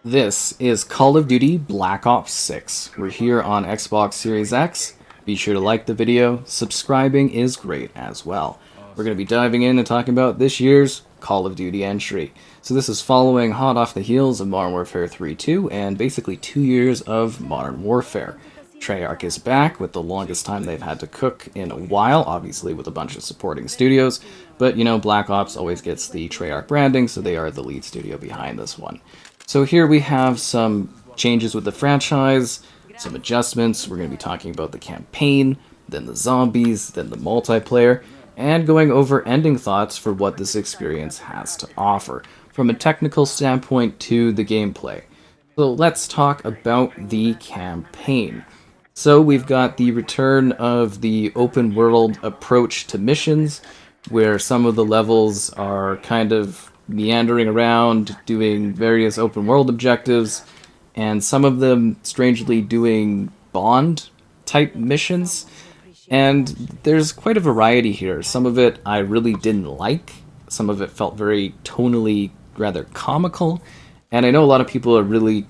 This is Call of Duty Black Ops 6. We're here on Xbox Series X. Be sure to like the video. Subscribing is great as well. We're going to be diving in and talking about this year's Call of Duty entry. So this is following hot off the heels of Modern Warfare 3.2 and basically 2 years of Modern Warfare. Treyarch is back with the longest time they've had to cook in a while, obviously with a bunch of supporting studios, but you know, Black Ops always gets the Treyarch branding, so they are the lead studio behind this one. So here we have some changes with the franchise, some adjustments. We're going to be talking about the campaign, then the zombies, then the multiplayer, and going over ending thoughts for what this experience has to offer, from a technical standpoint to the gameplay. So let's talk about the campaign. So we've got the return of the open world approach to missions, where some of the levels are kind of meandering around, doing various open world objectives, and some of them strangely doing Bond type missions. And there's quite a variety here. Some of it I really didn't like, some of it felt very tonally rather comical, and I know a lot of people are really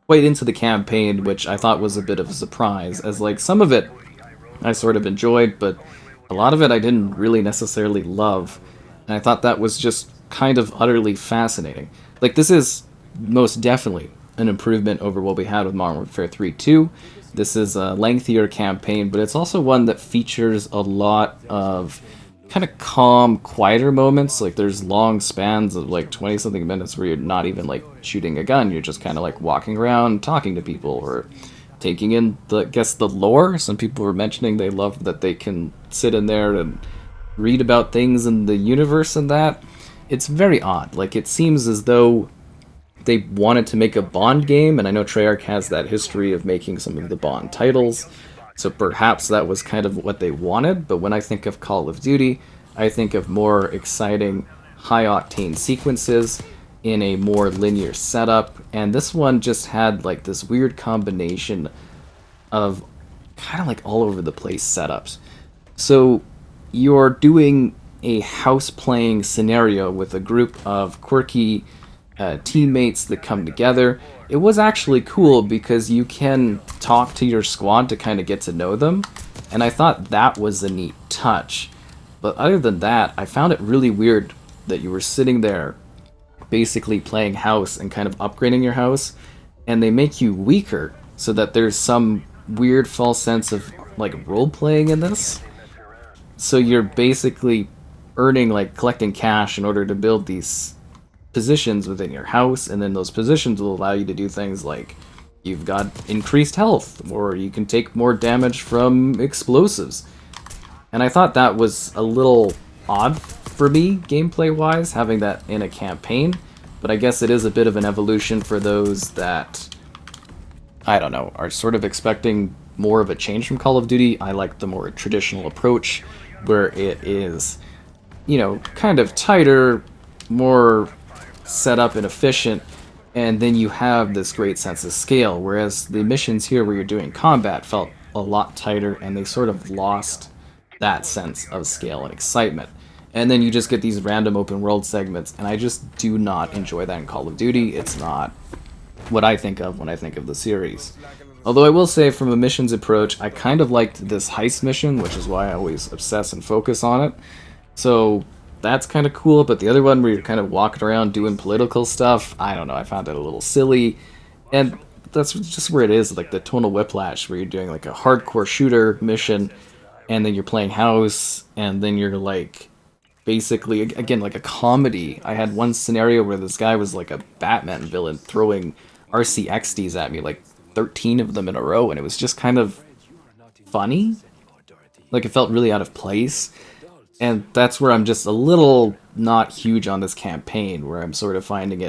quite into the campaign, which I thought was a bit of a surprise, as like some of it I sort of enjoyed, but a lot of it I didn't really necessarily love, and I thought that was just kind of utterly fascinating. Like, this is most definitely an improvement over what we had with Modern Warfare 3.2. This is a lengthier campaign, but it's also one that features a lot of kind of calm, quieter moments. Like, there's long spans of like 20 something minutes where you're not even like shooting a gun, you're just kind of like walking around talking to people or taking in the, I guess, the lore. Some people were mentioning they love that they can sit in there and read about things in the universe, and that it's very odd. Like, it seems as though they wanted to make a Bond game, and I know Treyarch has that history of making some of the Bond titles, so perhaps that was kind of what they wanted. But when I think of Call of Duty, I think of more exciting, high-octane sequences in a more linear setup, and this one just had like this weird combination of kind of like all over the place setups. So you're doing a house playing scenario with a group of quirky teammates that come together. It was actually cool because you can talk to your squad to kind of get to know them, and I thought that was a neat touch. But other than that, I found it really weird that you were sitting there basically playing house and kind of upgrading your house, and they make you weaker so that there's some weird false sense of like role playing in this. So you're basically earning, like, collecting cash in order to build these positions within your house, and then those positions will allow you to do things like you've got increased health, or you can take more damage from explosives. And I thought that was a little odd for me, gameplay wise, having that in a campaign, but I guess it is a bit of an evolution for those that, I don't know, are sort of expecting more of a change from Call of Duty. I like the more traditional approach, where it is, you know, kind of tighter, more set up and efficient, and then you have this great sense of scale, whereas the missions here where you're doing combat felt a lot tighter, and they sort of lost that sense of scale and excitement. And then you just get these random open world segments, and I just do not enjoy that in Call of Duty. It's not what I think of when I think of the series. Although I will say, from a missions approach, I kind of liked this heist mission, which is why I always obsess and focus on it. So that's kind of cool, but the other one where you're kind of walking around doing political stuff, I don't know, I found it a little silly. And that's just where it is, like the tonal whiplash, where you're doing like a hardcore shooter mission, and then you're playing house, and then you're like, basically, again, like a comedy. I had one scenario where this guy was like a Batman villain throwing RCXDs at me, like 13 of them in a row, and it was just kind of funny. Like, it felt really out of place. And that's where I'm just a little not huge on this campaign, where I'm sort of finding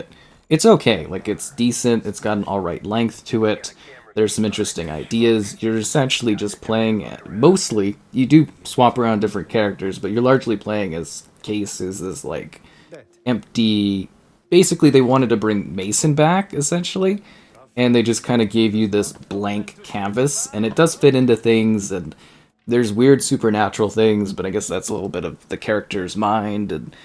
it's okay. Like, it's decent, it's got an alright length to it, there's some interesting ideas. You're essentially just playing, mostly, you do swap around different characters, but you're largely playing as Case, is this, like, empty. Basically, they wanted to bring Mason back, essentially, and they just kind of gave you this blank canvas, and it does fit into things, and there's weird supernatural things, but I guess that's a little bit of the character's mind, and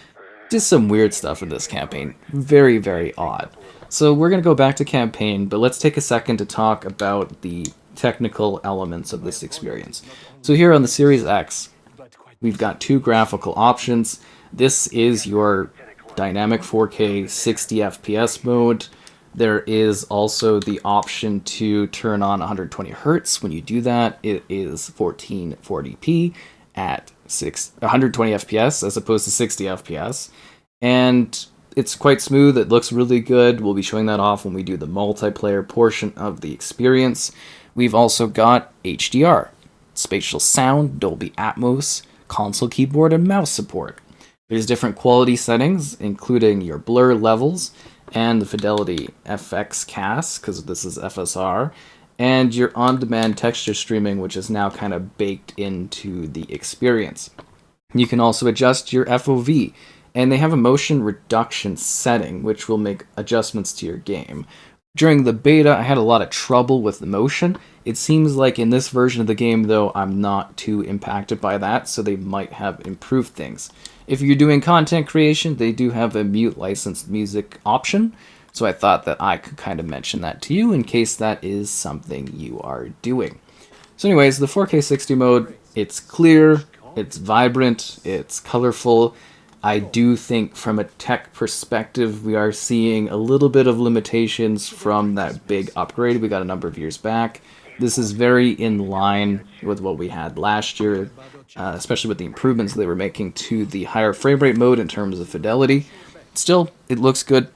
Just some weird stuff in this campaign. Very, very odd. So we're going to go back to campaign, but let's take a second to talk about the technical elements of this experience. So here on the Series X, we've got two graphical options. This is your dynamic 4K 60 FPS mode. There is also the option to turn on 120 hertz. When you do that, it is 1440p at 120 FPS as opposed to 60 FPS. And it's quite smooth. It looks really good. We'll be showing that off when we do the multiplayer portion of the experience. We've also got HDR, spatial sound, Dolby Atmos, console keyboard, and mouse support. There's different quality settings, including your blur levels and the fidelity FX cast, because this is FSR, and your on-demand texture streaming, which is now kind of baked into the experience. You can also adjust your FOV, and they have a motion reduction setting, which will make adjustments to your game. During the beta, I had a lot of trouble with the motion. It seems like in this version of the game, though, I'm not too impacted by that, so they might have improved things. If you're doing content creation, they do have a mute licensed music option, so I thought that I could kind of mention that to you in case that is something you are doing. So anyways, the 4K 60 mode, it's clear, it's vibrant, it's colorful. I do think from a tech perspective, we are seeing a little bit of limitations from that big upgrade we got a number of years back. This is very in line with what we had last year, especially with the improvements they were making to the higher frame rate mode in terms of fidelity. Still, it looks good,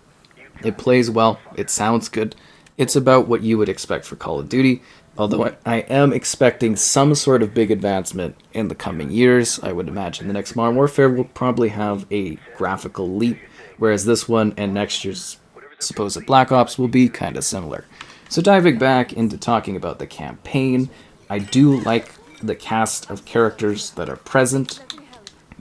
it plays well, it sounds good. It's about what you would expect for Call of Duty, although I am expecting some sort of big advancement in the coming years. I would imagine the next Modern Warfare will probably have a graphical leap, whereas this one and next year's supposed Black Ops will be kind of similar. So diving back into talking about the campaign, I do like the cast of characters that are present.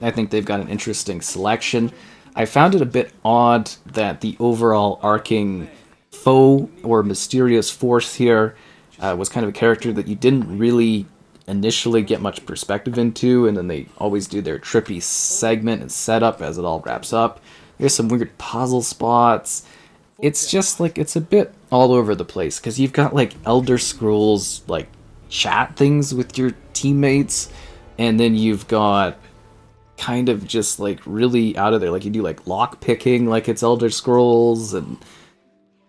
I think they've got an interesting selection. I found it a bit odd that the overall arcing foe or mysterious force here was kind of a character that you didn't really initially get much perspective into, and then they always do their trippy segment and setup as it all wraps up. There's some weird puzzle spots. It's just like, it's a bit all over the place, because you've got like Elder Scrolls like chat things with your teammates, and then you've got kind of just like really out of there, like you do like lock picking like it's Elder Scrolls, and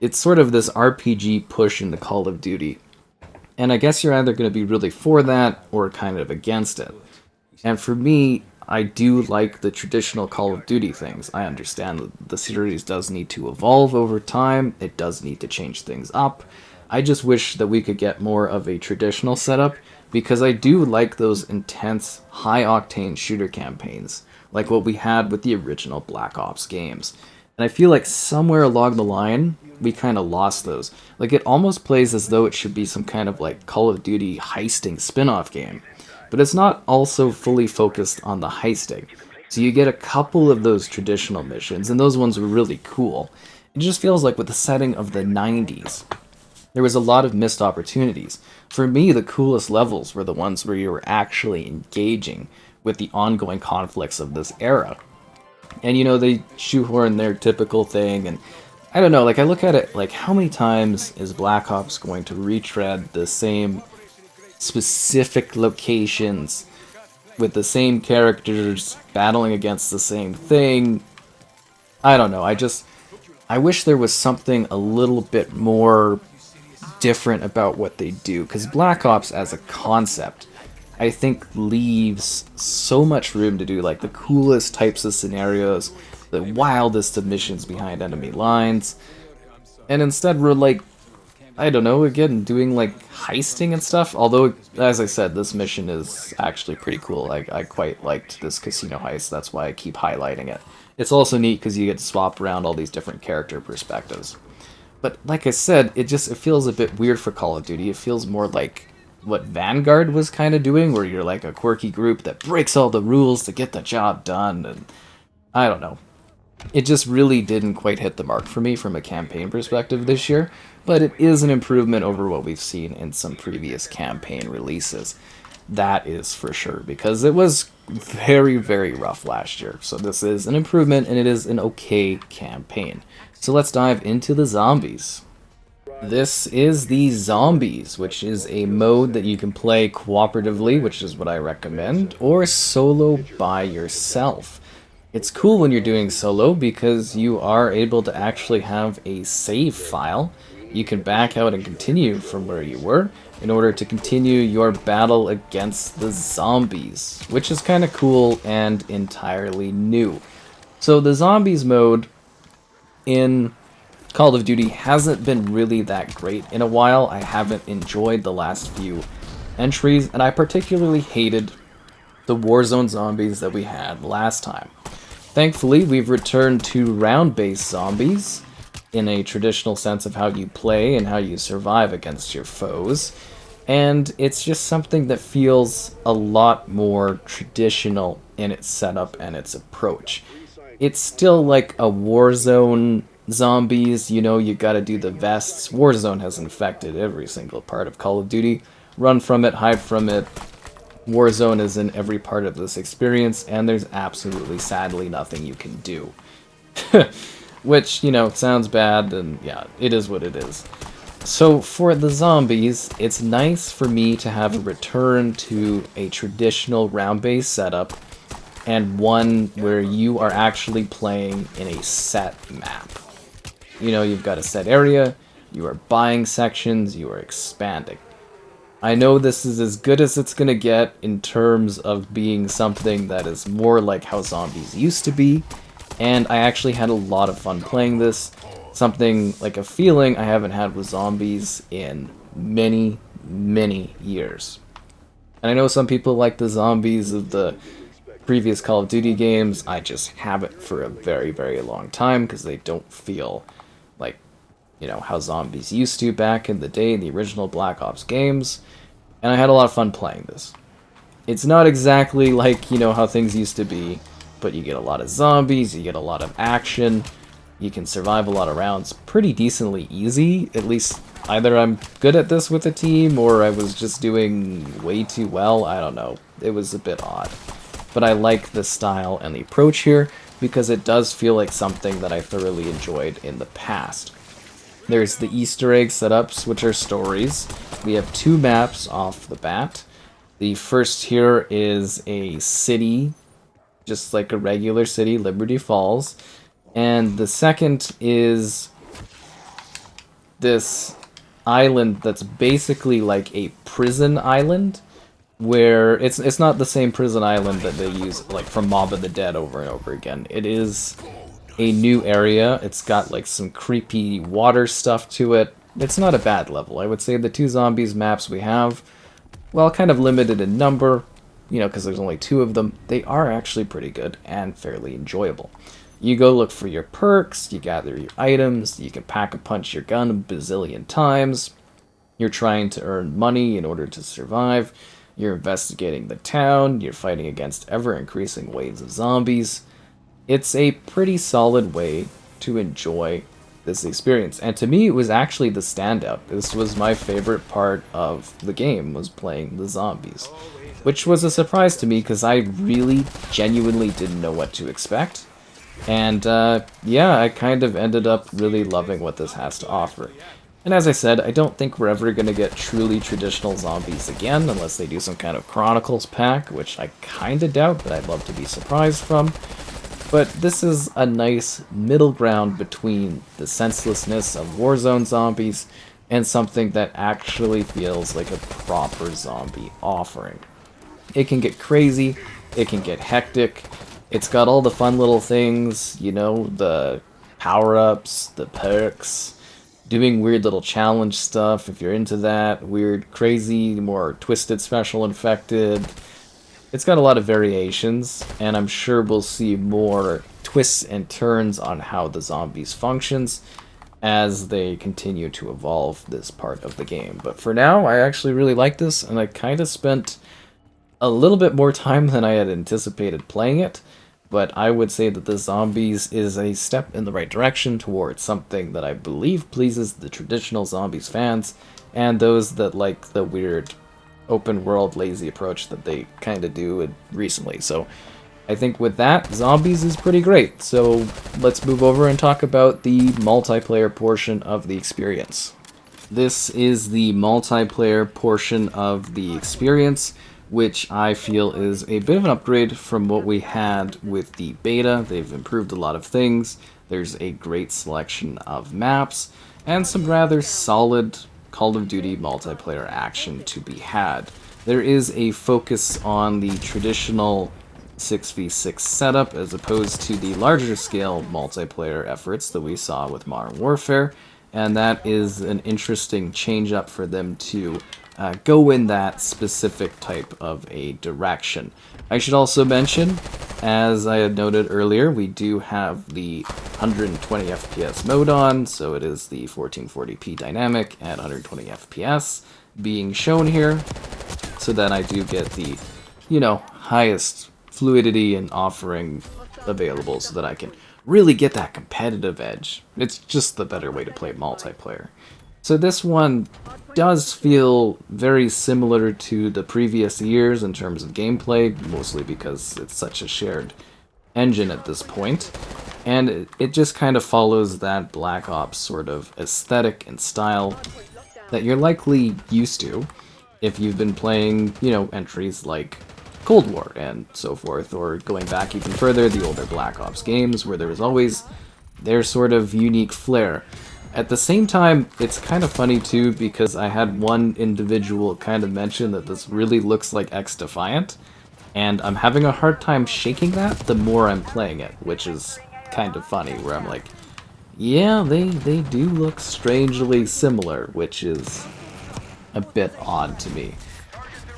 it's sort of this RPG push in the Call of Duty. And I guess you're either going to be really for that or kind of against it. And for me, I do like the traditional Call of Duty things. I understand that the series does need to evolve over time. It does need to change things up. I just wish that we could get more of a traditional setup, because I do like those intense, high-octane shooter campaigns, like what we had with the original Black Ops games. And I feel like somewhere along the line, we kind of lost those. Like, it almost plays as though it should be some kind of like Call of Duty heisting spin-off game, but it's not also fully focused on the heisting. So you get a couple of those traditional missions, and those ones were really cool. It just feels like with the setting of the 90s, there was a lot of missed opportunities. For me, the coolest levels were the ones where you were actually engaging with the ongoing conflicts of this era. And you know, they shoehorn their typical thing, and I don't know, like I look at it like, how many times is Black Ops going to retread the same specific locations with the same characters battling against the same thing? I don't know, I wish there was something a little bit more different about what they do, because Black Ops as a concept, I think, leaves so much room to do like the coolest types of scenarios, the wildest of missions behind enemy lines, and instead we're like, I don't know, again, doing like heisting and stuff. Although, as I said, this mission is actually pretty cool. I quite liked this casino heist, that's why I keep highlighting it. It's also neat because you get to swap around all these different character perspectives. But like I said, it feels a bit weird for Call of Duty. It feels more like what Vanguard was kind of doing, where you're like a quirky group that breaks all the rules to get the job done, and I don't know. It just really didn't quite hit the mark for me from a campaign perspective this year, but it is an improvement over what we've seen in some previous campaign releases. That is for sure, because it was very, very rough last year. So this is an improvement, and it is an okay campaign. So let's dive into the zombies. This is the Zombies, which is a mode that you can play cooperatively, which is what I recommend, or solo by yourself. It's cool when you're doing solo because you are able to actually have a save file. You can back out and continue from where you were in order to continue your battle against the zombies, which is kind of cool and entirely new. So the Zombies mode in Call of Duty hasn't been really that great in a while. I haven't enjoyed the last few entries, and I particularly hated the Warzone zombies that we had last time. Thankfully, we've returned to round-based zombies in a traditional sense of how you play and how you survive against your foes, and it's just something that feels a lot more traditional in its setup and its approach. It's still like a Warzone zombies, you know, you gotta do the vests. Warzone has infected every single part of Call of Duty. Run from it, hide from it. Warzone is in every part of this experience, and there's absolutely, sadly, nothing you can do. Which, you know, sounds bad, and yeah, it is what it is. So for the zombies, it's nice for me to have a return to a traditional round-based setup, and one where you are actually playing in a set map. You know, you've got a set area, you are buying sections, you are expanding. I know this is as good as it's gonna get in terms of being something that is more like how zombies used to be, and I actually had a lot of fun playing this. Something like a feeling I haven't had with zombies in many, many years. And I know some people like the zombies of the previous Call of Duty games. I just haven't for a very, very long time because they don't feel like, you know, how zombies used to back in the day in the original Black Ops games. And I had a lot of fun playing this. It's not exactly like, you know, how things used to be, but you get a lot of zombies, you get a lot of action, you can survive a lot of rounds pretty decently easy. At least either I'm good at this with a team or I was just doing way too well. I don't know. It was a bit odd. But I like the style and the approach here because it does feel like something that I thoroughly enjoyed in the past. There's the Easter egg setups, which are stories. We have 2 maps off the bat. The first here is a city, just like a regular city, Liberty Falls. And the second is this island that's basically like a prison island, where it's not the same prison island that they use like from Mob of the Dead over and over again. It is a new area. It's got like some creepy water stuff to it. It's not a bad level. I would say the 2 zombies maps we have, well, kind of limited in number, you know, because there's only 2 of them, they are actually pretty good and fairly enjoyable. You go look for your perks, you gather your items, you can pack-a-punch your gun a bazillion times, you're trying to earn money in order to survive, you're investigating the town, you're fighting against ever-increasing waves of zombies. It's a pretty solid way to enjoy this experience, and to me it was actually the standout. This was my favorite part of the game, was playing the zombies, which was a surprise to me because I really genuinely didn't know what to expect. And yeah, I kind of ended up really loving what this has to offer. And as I said, I don't think we're ever going to get truly traditional zombies again, unless they do some kind of Chronicles pack, which I kind of doubt, but I'd love to be surprised from. But this is a nice middle ground between the senselessness of Warzone zombies and something that actually feels like a proper zombie offering. It can get crazy, it can get hectic, it's got all the fun little things, you know, the power-ups, the perks, doing weird little challenge stuff if you're into that, weird, crazy, more twisted special infected. It's got a lot of variations, and I'm sure we'll see more twists and turns on how the zombies functions as they continue to evolve this part of the game. But for now, I actually really like this, and I kind of spent a little bit more time than I had anticipated playing it, but I would say that the zombies is a step in the right direction towards something that I believe pleases the traditional zombies fans, and those that like the weird open world lazy approach that they kind of do recently. So I think with that, zombies is pretty great. So let's move over and talk about the multiplayer portion of the experience. This is the multiplayer portion of the experience, which I feel is a bit of an upgrade from what we had with the beta. They've improved a lot of things. There's a great selection of maps, and some rather solid Call of Duty multiplayer action to be had. There is a focus on the traditional 6v6 setup as opposed to the larger scale multiplayer efforts that we saw with Modern Warfare, and that is an interesting change up for them to go in that specific type of a direction. I should also mention, as I had noted earlier, we do have the 120 FPS mode on, so it is the 1440p dynamic at 120 FPS being shown here, so that I do get the, highest fluidity and offering available so that I can really get that competitive edge. It's just the better way to play multiplayer. So this one does feel very similar to the previous years in terms of gameplay, mostly because it's such a shared engine at this point. And it just kind of follows that Black Ops sort of aesthetic and style that you're likely used to if you've been playing, entries like Cold War and so forth, or going back even further, the older Black Ops games where there was always their sort of unique flair. At the same time, it's kind of funny too, because I had one individual kind of mention that this really looks like X-Defiant, and I'm having a hard time shaking that the more I'm playing it, which is kind of funny, where I'm like, yeah, they do look strangely similar, which is a bit odd to me.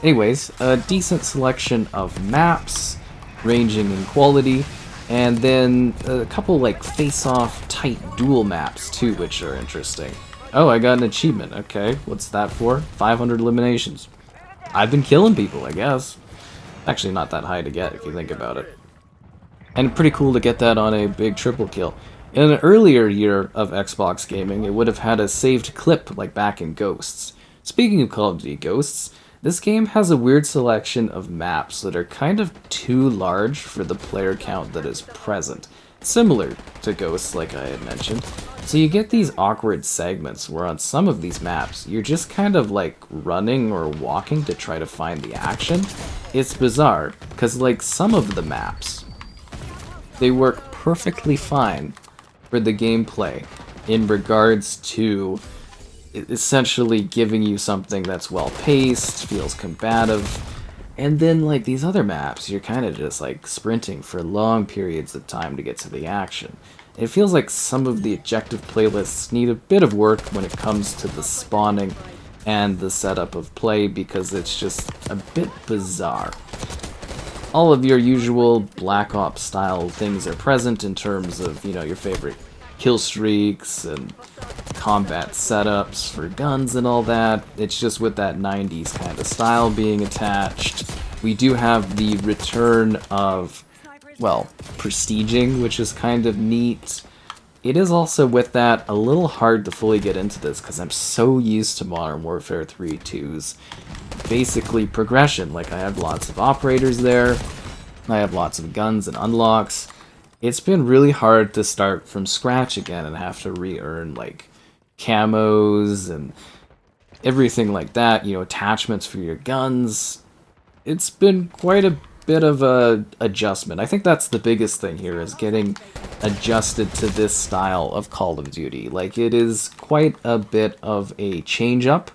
Anyways, a decent selection of maps, ranging in quality, and then a couple like face-off tight duel maps too, which are interesting. Oh, I got an achievement. Okay, what's that for? 500 eliminations. I've been killing people, I guess. Actually not that high to get if you think about it. And pretty cool to get that on a big triple kill. In an earlier year of Xbox gaming, it would have had a saved clip like back in Ghosts. Speaking of Call of Duty Ghosts, this game has a weird selection of maps that are kind of too large for the player count that is present, similar to Ghosts like I had mentioned. So you get these awkward segments where on some of these maps, you're just kind of like running or walking to try to find the action. It's bizarre, because like some of the maps, they work perfectly fine for the gameplay in regards to essentially giving you something that's well-paced, feels combative, and then like these other maps, you're kind of just like sprinting for long periods of time to get to the action. It feels like some of the objective playlists need a bit of work when it comes to the spawning and the setup of play, because it's just a bit bizarre. All of your usual Black Ops style things are present in terms of, your favorite kill streaks and combat setups for guns and all that. It's just with that 90s kind of style being attached. We do have the return of, prestiging, which is kind of neat. It is also with that a little hard to fully get into this because I'm so used to Modern Warfare 3.2's basically progression. Like I have lots of operators there, I have lots of guns and unlocks. It's been really hard to start from scratch again and have to re-earn like camos and everything like that, attachments for your guns. It's been quite a bit of a adjustment. I think that's the biggest thing here, is getting adjusted to this style of Call of Duty. Like, it is quite a bit of a change up,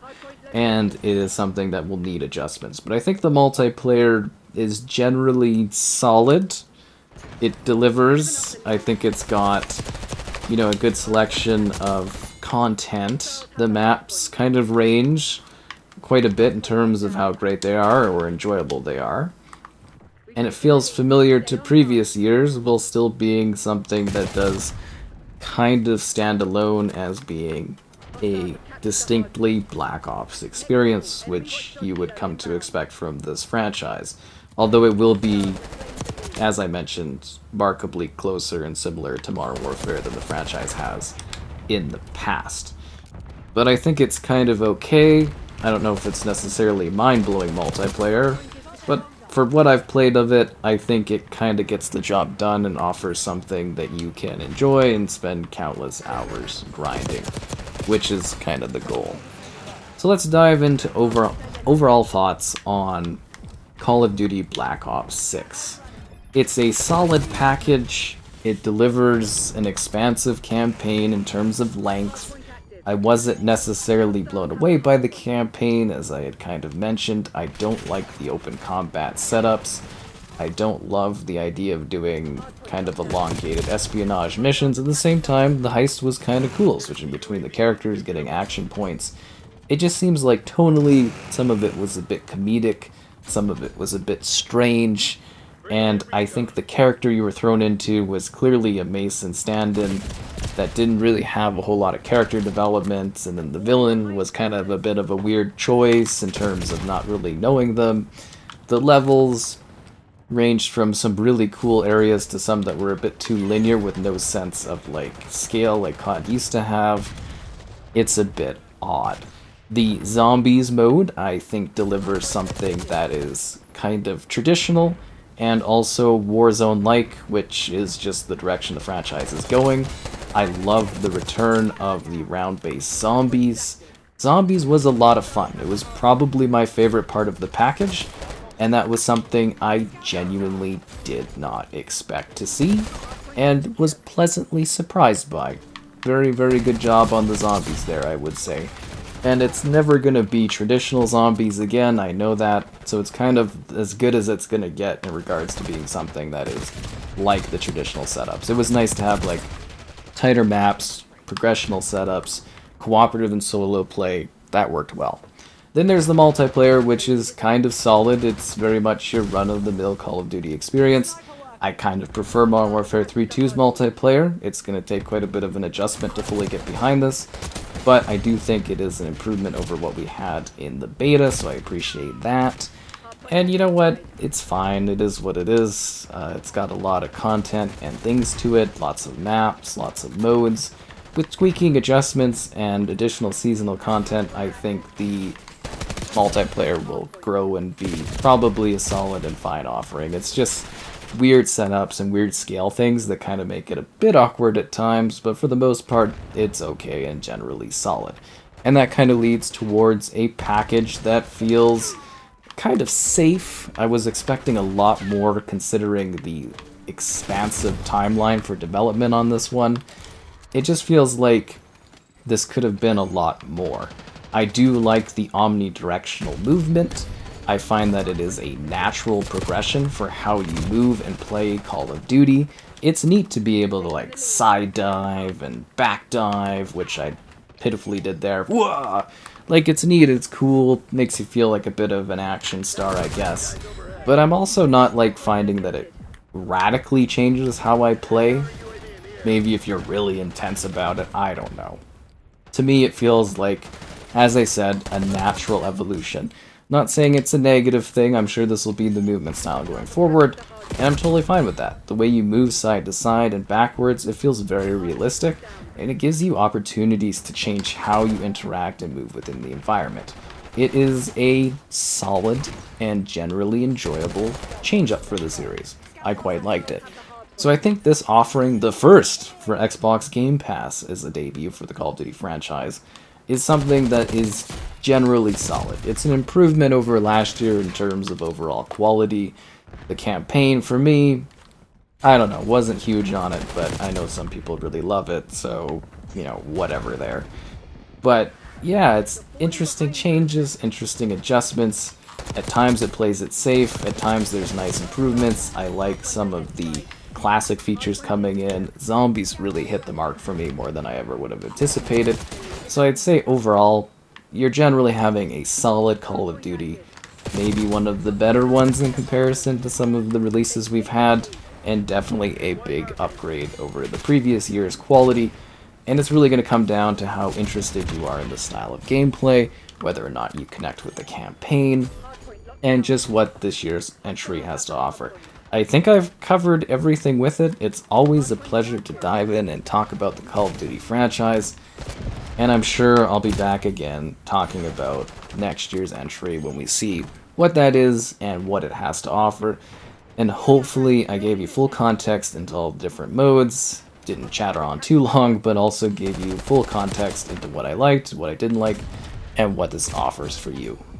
and it is something that will need adjustments. But I think the multiplayer is generally solid. It delivers. I think it's got, a good selection of content. The maps kind of range quite a bit in terms of how great they are or enjoyable they are. And it feels familiar to previous years while still being something that does kind of stand alone as being a distinctly Black Ops experience, which you would come to expect from this franchise. Although it will be, as I mentioned, markedly closer and similar to Modern Warfare than the franchise has in the past. But I think it's kind of okay. I don't know if it's necessarily mind-blowing multiplayer, but for what I've played of it, I think it kind of gets the job done and offers something that you can enjoy and spend countless hours grinding, which is kind of the goal. So let's dive into overall thoughts on Call of Duty Black Ops 6. It's a solid package. It delivers an expansive campaign in terms of length. I wasn't necessarily blown away by the campaign, as I had kind of mentioned. I don't like the open combat setups. I don't love the idea of doing kind of elongated espionage missions. At the same time, the heist was kind of cool, switching between the characters, getting action points. It just seems like tonally, some of it was a bit comedic, some of it was a bit strange, and I think the character you were thrown into was clearly a Mason stand-in that didn't really have a whole lot of character development, and then the villain was kind of a bit of a weird choice in terms of not really knowing them. The levels ranged from some really cool areas to some that were a bit too linear with no sense of like scale like COD used to have. It's a bit odd. The zombies mode, I think, delivers something that is kind of traditional and also Warzone-like, which is just the direction the franchise is going. I love the return of the round-based zombies. Zombies was a lot of fun. It was probably my favorite part of the package, and that was something I genuinely did not expect to see, and was pleasantly surprised by. Very, very good job on the zombies there, I would say. And it's never going to be traditional zombies again, I know that, so it's kind of as good as it's going to get in regards to being something that is like the traditional setups. It was nice to have like tighter maps, progressional setups, cooperative and solo play. That worked well. Then there's the multiplayer, which is kind of solid. It's very much your run-of-the-mill Call of Duty experience. I kind of prefer Modern Warfare 3.2's multiplayer. It's going to take quite a bit of an adjustment to fully get behind this, but I do think it is an improvement over what we had in the beta, so I appreciate that. And you know what? It's fine. It is what it is. It's got a lot of content and things to it, lots of maps, lots of modes. With tweaking adjustments and additional seasonal content, I think the multiplayer will grow and be probably a solid and fine offering. It's just weird setups and weird scale things that kind of make it a bit awkward at times, but for the most part, it's okay and generally solid. And that kind of leads towards a package that feels kind of safe. I was expecting a lot more considering the expansive timeline for development on this one. It just feels like this could have been a lot more. I do like the omnidirectional movement. I find that it is a natural progression for how you move and play Call of Duty. It's neat to be able to like side dive and back dive, which I pitifully did there. Whoa! Like, it's neat, it's cool, makes you feel like a bit of an action star, I guess. But I'm also not like finding that it radically changes how I play. Maybe if you're really intense about it, I don't know. To me, it feels like, as I said, a natural evolution. Not saying it's a negative thing, I'm sure this will be the movement style going forward, and I'm totally fine with that. The way you move side to side and backwards, it feels very realistic, and it gives you opportunities to change how you interact and move within the environment. It is a solid and generally enjoyable change-up for the series. I quite liked it. So I think this offering, the first for Xbox Game Pass as a debut for the Call of Duty franchise, is something that is generally solid. It's an improvement over last year in terms of overall quality. The campaign, for me, I don't know, wasn't huge on it, but I know some people really love it, so, you know, whatever there. But, yeah, it's interesting changes, interesting adjustments. At times it plays it safe, at times there's nice improvements. I like some of the classic features coming in. Zombies really hit the mark for me more than I ever would have anticipated. So I'd say overall, you're generally having a solid Call of Duty, maybe one of the better ones in comparison to some of the releases we've had, and definitely a big upgrade over the previous year's quality. And it's really going to come down to how interested you are in the style of gameplay, whether or not you connect with the campaign, and just what this year's entry has to offer. I think I've covered everything with it. It's always a pleasure to dive in and talk about the Call of Duty franchise. And I'm sure I'll be back again talking about next year's entry when we see what that is and what it has to offer. And hopefully I gave you full context into all the different modes, didn't chatter on too long, but also gave you full context into what I liked, what I didn't like, and what this offers for you.